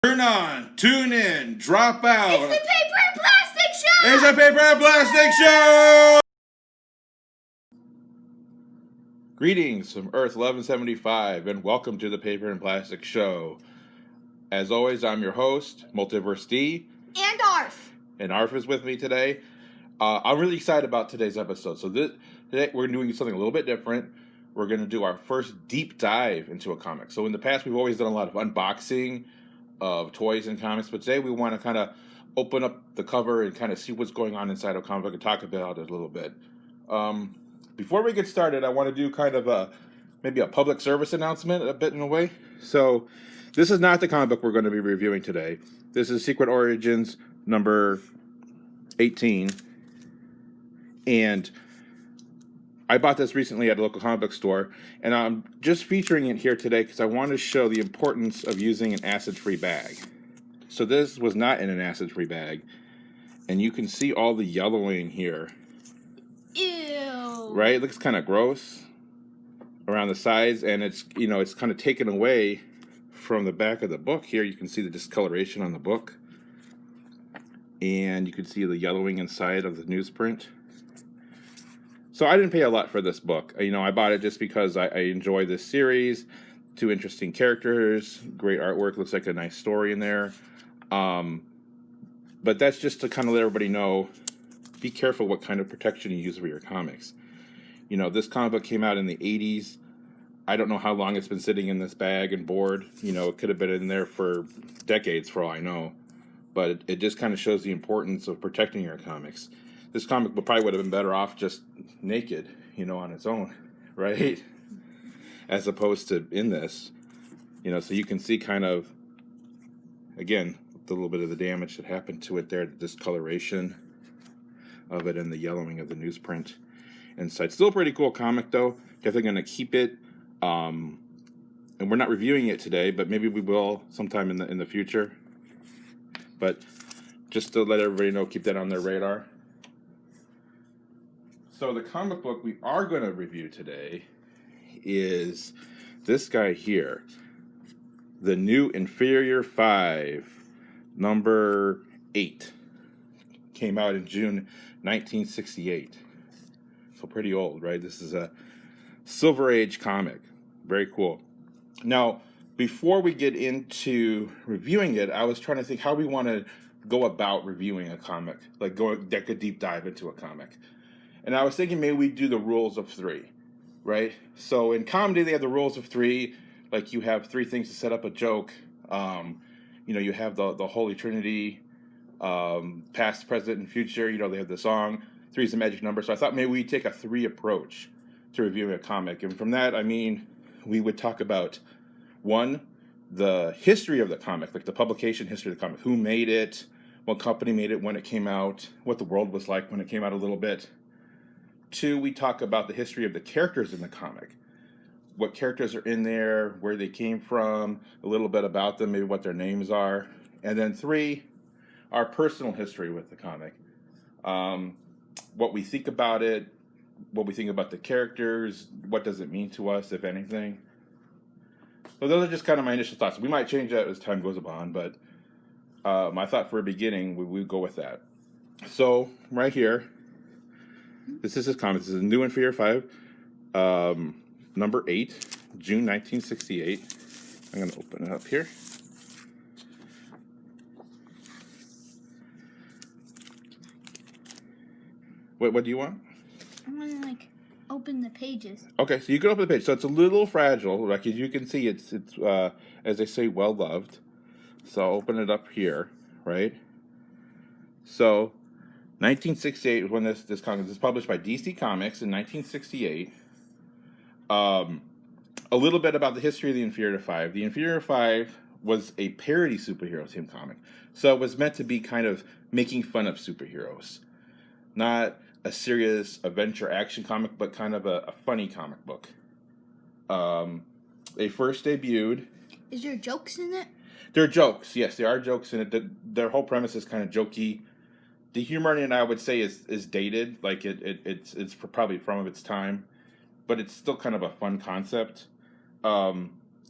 Turn on, tune in, drop out. It's the Paper and Plastic Show! It's a Paper and Plastic Show! Greetings from Earth 1175 and welcome to the Paper and Plastic Show. As always, I'm your host, Multiverse D. And Arf. And Arf is with me today. I'm really excited about today's episode. So today we're doing something a little bit different. We're going to do our first deep dive into a comic. So in the past, we've always done a lot of unboxing of toys and comics, but today we want to kind of open up the cover and kind of see what's going on inside a comic book and talk about it a little bit. Before we get started, I want to do kind of maybe a public service announcement a bit in a way. So this is not the comic book we're going to be reviewing today. This is Secret Origins number 18. And I bought this recently at a local comic book store, and I'm just featuring it here today because I want to show the importance of using an acid-free bag. So this was not in an acid-free bag, and you can see all the yellowing here. Ew. Right? It looks kind of gross around the sides, and it's kind of taken away from the back of the book here. You can see the discoloration on the book, and you can see the yellowing inside of the newsprint. So I didn't pay a lot for this book. I bought it just because I enjoy this series. 2 interesting characters, great artwork, looks like a nice story in there. But that's just to kind of let everybody know, be careful what kind of protection you use for your comics. This comic book came out in the 80s. I don't know how long it's been sitting in this bag and board. It could have been in there for decades for all I know. But it just kind of shows the importance of protecting your comics. This comic book probably would have been better off just naked, on its own, right? As opposed to in this, so you can see kind of, again, a little bit of the damage that happened to it there, the discoloration of it and the yellowing of the newsprint inside. Still a pretty cool comic, though. Definitely going to keep it. And we're not reviewing it today, but maybe we will sometime in the future. But just to let everybody know, keep that on their radar. So the comic book we are going to review today is this guy here. The new Inferior 5, number 8. Came out in June 1968. So pretty old, right? This is a Silver Age comic. Very cool. Now, before we get into reviewing it, I was trying to think how we want to go about reviewing a comic. Like take a deep dive into a comic. And I was thinking maybe we'd do the rules of 3, right? So in comedy, they have the rules of 3. Like you have 3 things to set up a joke. You have the Holy Trinity, past, present, and future. They have the song. 3 is the magic number. So I thought maybe we'd take a 3 approach to reviewing a comic. And from that, we would talk about, 1, the history of the comic, like the publication history of the comic. Who made it? What company made it when it came out? What the world was like when it came out a little bit. 2, we talk about the history of the characters in the comic. What characters are in there, where they came from, a little bit about them, maybe what their names are. And then 3, our personal history with the comic. What we think about it, what we think about the characters, what does it mean to us, if anything. So those are just kind of my initial thoughts. We might change that as time goes on, but my thought for a beginning, we would go with that. So right here, this is his comic. This is a new Inferior 5, number 8, June 1968. I'm going to open it up here. What do you want? I'm going to, open the pages. Okay, so you can open the page. So it's a little fragile. Like as you can see, it's as they say, well-loved. So I'll open it up here, right? So 1968 was when this comic was published by DC Comics in 1968. A little bit about the history of the Inferior 5. The Inferior 5 was a parody superhero team comic. So it was meant to be kind of making fun of superheroes. Not a serious adventure action comic, but kind of a funny comic book. They first debuted. Is there jokes in it? There are jokes, yes, there are jokes in it. Their whole premise is kind of jokey. The humor in it, I would say, is dated. Like it's probably from its time, but it's still kind of a fun concept.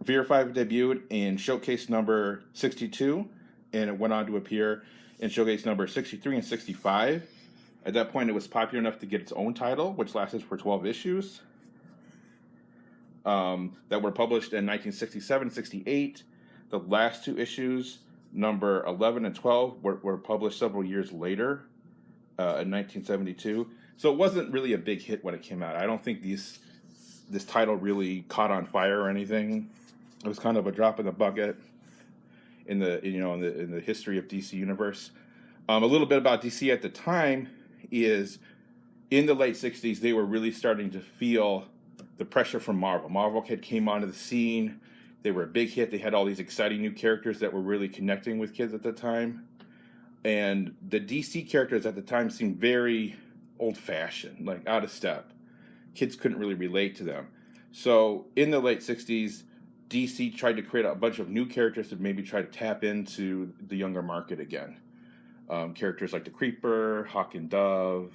Inferior 5 debuted in showcase number 62, and it went on to appear in showcase number 63 and 65. At that point, it was popular enough to get its own title, which lasted for 12 issues. That were published in 1967-68. The last two issues, number 11 and 12, were published several years later, in 1972. So it wasn't really a big hit when it came out. I don't think this title really caught on fire or anything. It was kind of a drop in the bucket in the history of DC Universe. A little bit about DC at the time is in the late 60s, they were really starting to feel the pressure from Marvel. Marvel came onto the scene. They were a big hit. They had all these exciting new characters that were really connecting with kids at the time. And the DC characters at the time seemed very old-fashioned, like out of step. Kids couldn't really relate to them. So in the late 60s, DC tried to create a bunch of new characters to maybe try to tap into the younger market again. Characters like the Creeper, Hawk and Dove,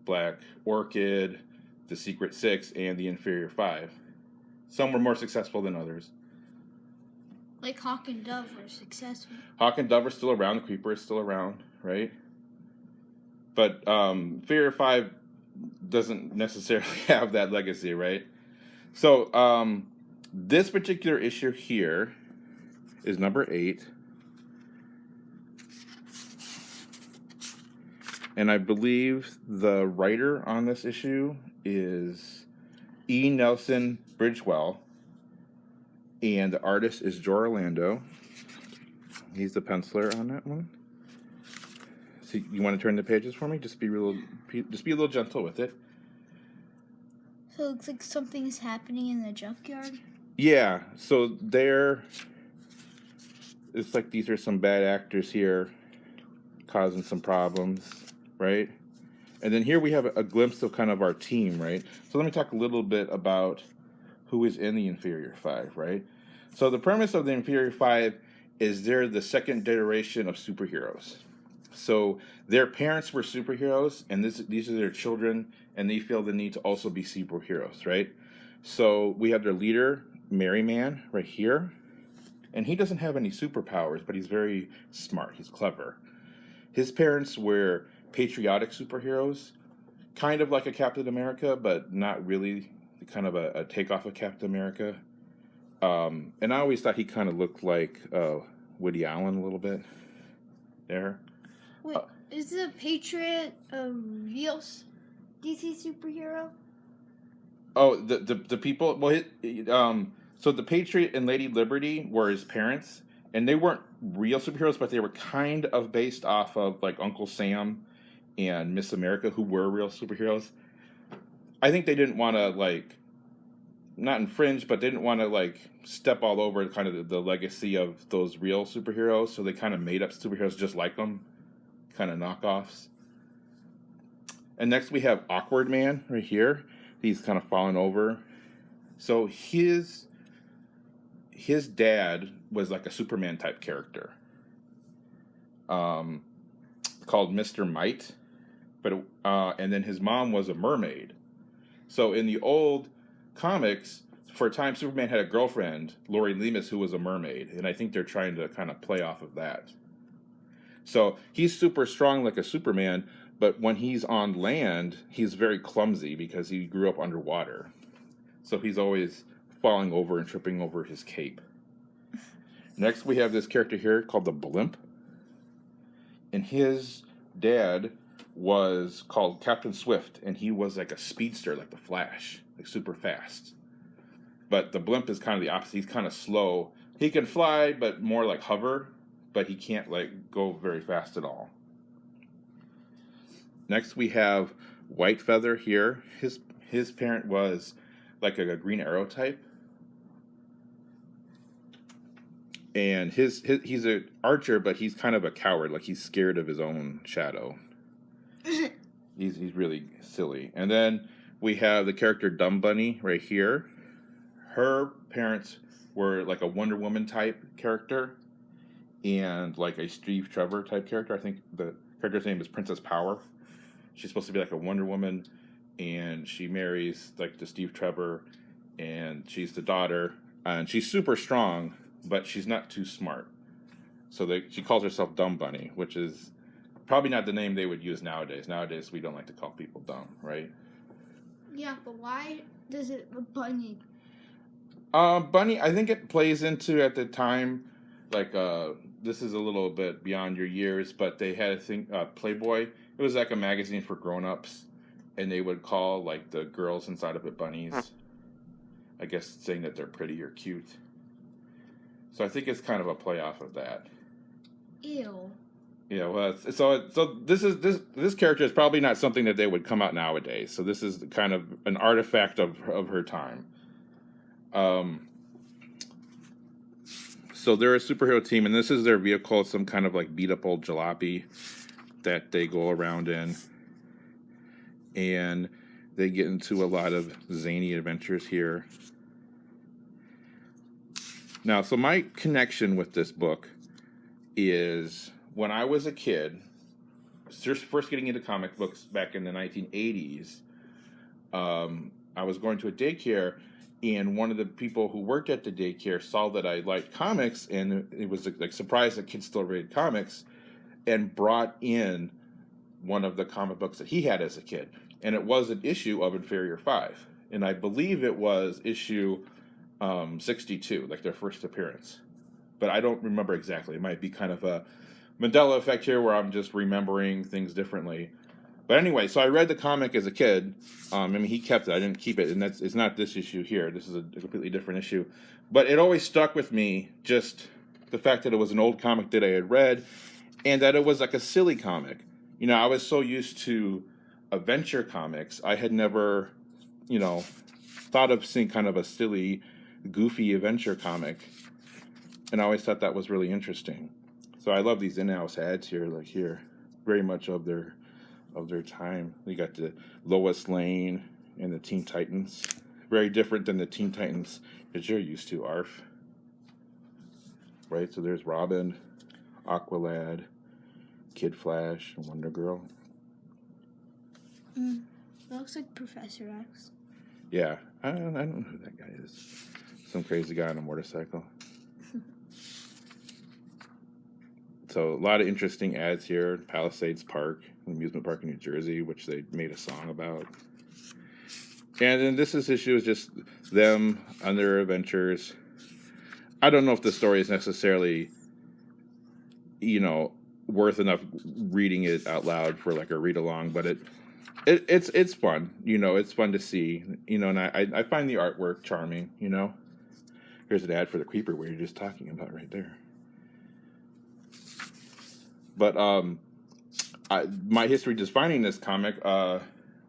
Black Orchid, the Secret Six, and the Inferior 5. Some were more successful than others. Like Hawk and Dove were successful. Hawk and Dove are still around. The Creeper is still around, right? But Inferior 5 doesn't necessarily have that legacy, right? So this particular issue here is number 8. And I believe the writer on this issue is E. Nelson Bridgewell. And the artist is Joe Orlando. He's the penciler on that one. So you want to turn the pages for me? Just be a little gentle with it. So it looks like something is happening in the junkyard. Yeah. So it's like these are some bad actors here causing some problems, right? And then here we have a glimpse of kind of our team, right? So let me talk a little bit about who is in the Inferior 5, right? So the premise of the Inferior 5 is they're the second generation of superheroes. So their parents were superheroes, and these are their children, and they feel the need to also be superheroes, right? So we have their leader, Merryman, right here. And he doesn't have any superpowers, but he's very smart. He's clever. His parents were patriotic superheroes, kind of like a Captain America, but not really. Kind of a takeoff of Captain America. And I always thought he kind of looked like Woody Allen a little bit there. Wait, is the Patriot a real DC superhero? Oh, the people. Well, so the Patriot and Lady Liberty were his parents, and they weren't real superheroes, but they were kind of based off of like Uncle Sam and Miss America, who were real superheroes. I think they didn't want to not infringe, but didn't want to step all over kind of the legacy of those real superheroes. So they kind of made up superheroes just like them, kind of knockoffs. And next we have Awkward Man right here. He's kind of fallen over. So his dad was like a Superman type character, called Mr. Might, but and then his mom was a mermaid. So in the old comics, for a time, Superman had a girlfriend, Lori Lemus, who was a mermaid, and I think they're trying to kind of play off of that. So he's super strong like a Superman, but when he's on land, he's very clumsy because he grew up underwater. So he's always falling over and tripping over his cape. Next, we have this character here called the Blimp, and his dad was called Captain Swift, and he was like a speedster, like the Flash, like super fast. But the Blimp is kind of the opposite. He's kind of slow. He can fly, but more like hover, but he can't go very fast at all. Next, we have White Feather here. His parent was like a Green Arrow type, and he's an archer, but he's kind of a coward. Like he's scared of his own shadow. He's really silly. And then we have the character Dumb Bunny right here. Her parents were like a Wonder Woman type character and like a Steve Trevor type character. I think the character's name is Princess Power. She's supposed to be like a Wonder Woman, and she marries like the Steve Trevor, and she's the daughter, and she's super strong, but she's not too smart. So she calls herself Dumb Bunny, which is probably not the name they would use nowadays. Nowadays, we don't like to call people dumb, right? Yeah, but why does it a bunny? Bunny, I think it plays into at the time, like this is a little bit beyond your years, but they had a thing, Playboy. It was like a magazine for grown-ups, and they would call like the girls inside of it bunnies. I guess saying that they're pretty or cute. So I think it's kind of a play off of that. Ew. Yeah, well, so this character is probably not something that they would come out nowadays. So this is kind of an artifact of her time. So they're a superhero team, and this is their vehicle, some kind of like beat up old jalopy that they go around in, and they get into a lot of zany adventures here. Now, so my connection with this book is when I was a kid, first getting into comic books back in the 1980s, I was going to a daycare, and one of the people who worked at the daycare saw that I liked comics, and it was like surprised that kids still read comics, and brought in one of the comic books that he had as a kid. And it was an issue of Inferior 5. And I believe it was issue 62, like their first appearance. But I don't remember exactly. It might be kind of a Mandela effect here where I'm just remembering things differently. But anyway, so I read the comic as a kid. I mean, he kept it. I didn't keep it. And it's not this issue here. This is a completely different issue. But it always stuck with me, just the fact that it was an old comic that I had read and that it was like a silly comic. You know, I was so used to adventure comics. I had never, thought of seeing kind of a silly, goofy adventure comic. And I always thought that was really interesting. So I love these in-house ads here, like here, very much of their time. We got the Lois Lane and the Teen Titans. Very different than the Teen Titans that you're used to, Arf. Right? So there's Robin, Aqualad, Kid Flash, and Wonder Girl. It looks like Professor X. Yeah, I don't know who that guy is. Some crazy guy on a motorcycle. So a lot of interesting ads here. Palisades Park, an amusement park in New Jersey, which they made a song about. And then this issue is just them on their adventures. I don't know if the story is necessarily, worth enough reading it out loud for like a read along, but it's fun. It's fun to see. And I find the artwork charming. Here's an ad for the Creeper where you're just talking about right there. But my history just finding this comic,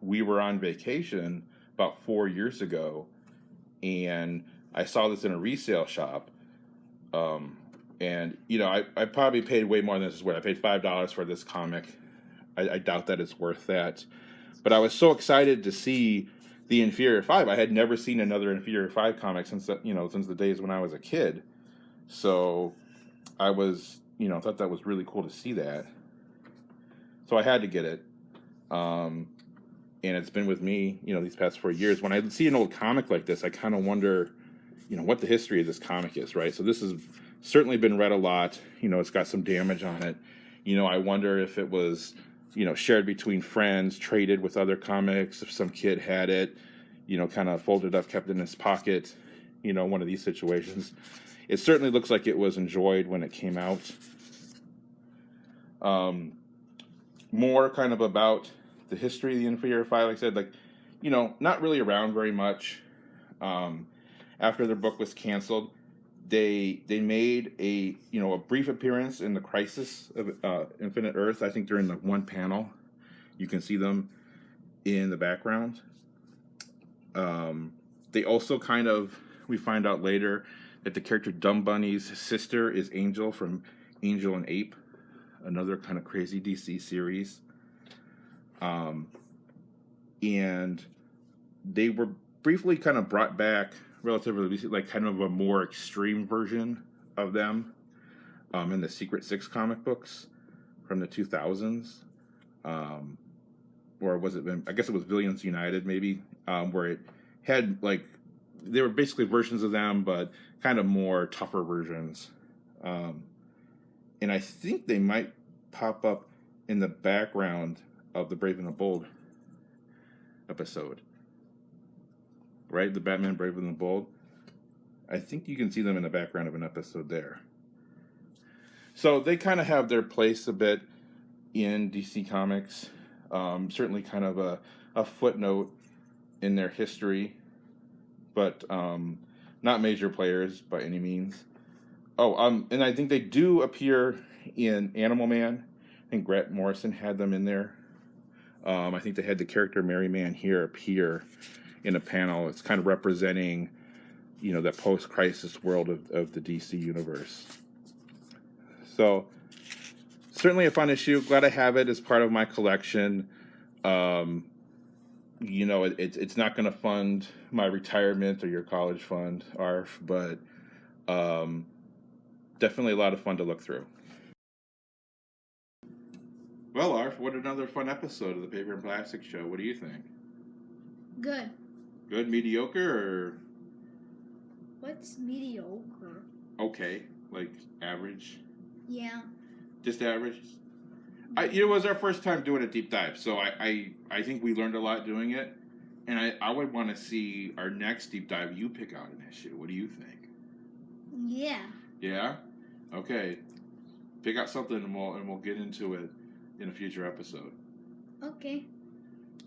we were on vacation about 4 years ago, and I saw this in a resale shop. And I probably paid way more than this is worth. I paid $5 for this comic. I doubt that it's worth that. But I was so excited to see the Inferior 5. I had never seen another Inferior 5 comic since the days when I was a kid. So I was thought that was really cool to see that. So I had to get it. And it's been with me, these past 4 years. When I see an old comic like this, I kind of wonder, what the history of this comic is, right? So this has certainly been read a lot. It's got some damage on it. I wonder if it was, shared between friends, traded with other comics, if some kid had it, kind of folded up, kept it in his pocket, one of these situations. It certainly looks like it was enjoyed when it came out. More kind of about the history of the Inferior 5, like I said, not really around very much. After their book was canceled, they made a brief appearance in the Crisis of Infinite Earth. I think they're in the one panel. You can see them in the background. They also we find out later that the character Dumb Bunny's sister is Angel from Angel and Ape, another kind of crazy DC series. And they were briefly kind of brought back relatively recently, like kind of a more extreme version of them in the Secret Six comic books from the 2000s. Or was it, I guess it was Villains United maybe, where it had like they were basically versions of them, but kind of more tougher versions. And I think they might pop up in the background of the Brave and the Bold episode. Right? The Batman Brave and the Bold. I think you can see them in the background of an episode there. So they kind of have their place a bit in DC Comics. Certainly kind of a footnote in their history, but not major players by any means. And I think they do appear in Animal Man. I think Grant Morrison had them in there. I think they had the character Mary Man here appear in a panel. It's kind of representing, that post-crisis world of the DC universe. So, certainly a fun issue. Glad I have it as part of my collection. It's not going to fund my retirement or your college fund, ARF, but definitely a lot of fun to look through. Well, Arf, what another fun episode of the Paper and Plastic Show. What do you think? Good. Good, mediocre, or? What's mediocre? Okay, like average? Yeah. Just average? It was our first time doing a deep dive, so I think we learned a lot doing it, and I would want to see our next deep dive, you pick out an issue. What do you think? Yeah. Yeah? Okay. Pick out something and we'll get into it in a future episode. Okay.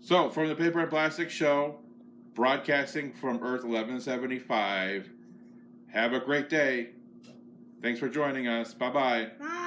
So, from the Paper and Plastic Show, broadcasting from Earth 1175, have a great day. Thanks for joining us. Bye-bye. Bye.